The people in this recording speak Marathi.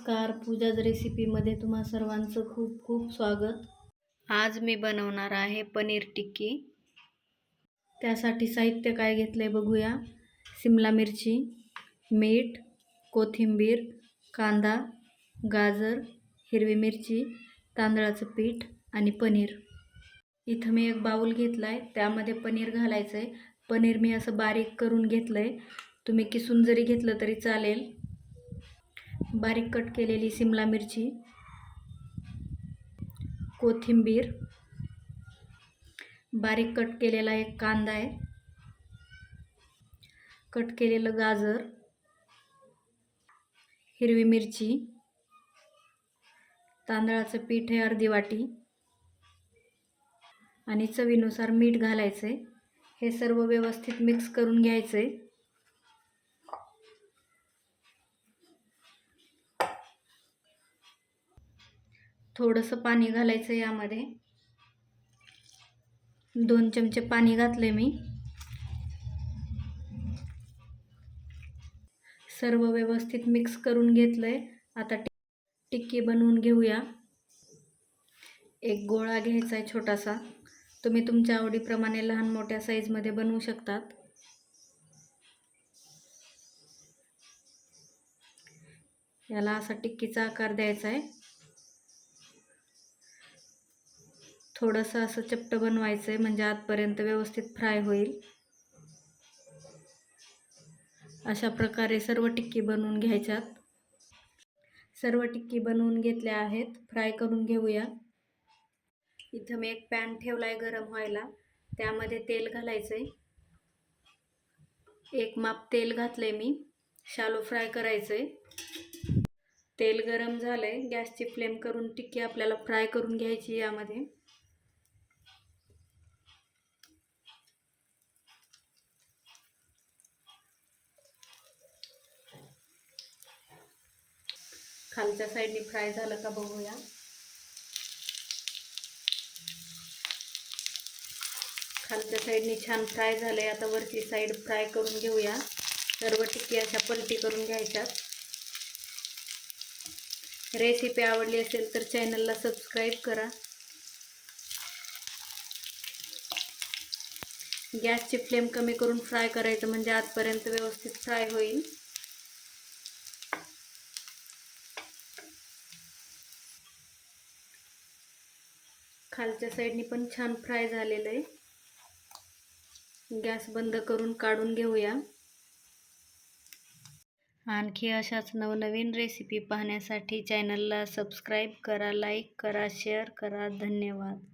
नमस्कार, पूजाज रेसिपीमध्ये तुम्हा सर्वांचं खूप खूप स्वागत. आज मी बनवणार आहे पनीर टिक्की. त्यासाठी साहित्य काय घेतलंय बघूया. शिमला मिरची, मीठ, कोथिंबीर, कांदा, गाजर, हिरवी मिरची, तांदळाचं पीठ आणि पनीर. इथं मी एक बाउल घेतलाय, त्यामध्ये पनीर घालायचंय. पनीर मी असं बारीक करून घेतलंय. तुम्ही किसून जरी घेतलं तरी चालेल. बारीक कट केलेली शिमला मिरची, कोथिंबीर, बारीक कट केलेला एक कांदा आहे, कट केलेलं गाजर, हिरवी मिरची, तांदळाचं पीठ आहे अर्धी वाटी आणि चवीनुसार मीठ घालायचंय. हे सर्व व्यवस्थित मिक्स करून घ्यायचंय. थोडंसं पाणी घालायचं. यामध्ये 2 चमचे पाणी घातले मी. सर्व व्यवस्थित मिक्स करून घेतलंय. आता टिक्की बनवून घेऊया. एक गोळा घ्यायचा आहे छोटासा. तुम्ही तुमच्या आवडीप्रमाणे लहान मोठ्या साईजमध्ये बनवू शकतात. याला असा टिक्कीचा आकार द्यायचा आहे. थोडंसं असं चपटं बनवायचं आहे, म्हणजे आतपर्यंत व्यवस्थित फ्राय होईल. अशा प्रकारे सर्व टिक्की बनवून घ्यायच्यात. सर्व टिक्की बनवून घेतल्या आहेत. फ्राय करून घेऊया. इथं मी एक पॅन ठेवलाय गरम व्हायला. त्यामध्ये तेल घालायचंय. एक माप तेल घातलंय मी. शॅलो फ्राय करायचंय. तेल गरम झालंय. गॅसची फ्लेम करून टिक्की आपल्याला फ्राय करून घ्यायची. यामध्ये खालच्या साईडनी फ्राय झालं का बघूया. खालच्या साईडनी छान फ्राय झालंय. आता वरची साईड फ्राय करून घेऊया. सर्व टिक्की अशा पलटी करून घ्यायच्यात. रेसिपी आवडली असेल तर चॅनलला सबस्क्राईब करा. गॅसची फ्लेम कमी करून फ्राय करायचं, म्हणजे आजपर्यंत व्यवस्थित फ्राय होईल. खालच्या साईडनी पण छान फ्राय झालेलं आहे. गॅस बंद करून काढून घेऊया. आणखी अशाच नवनवीन रेसिपी पाहण्यासाठी चॅनलला सबस्क्राईब करा, लाईक करा, शेअर करा. धन्यवाद.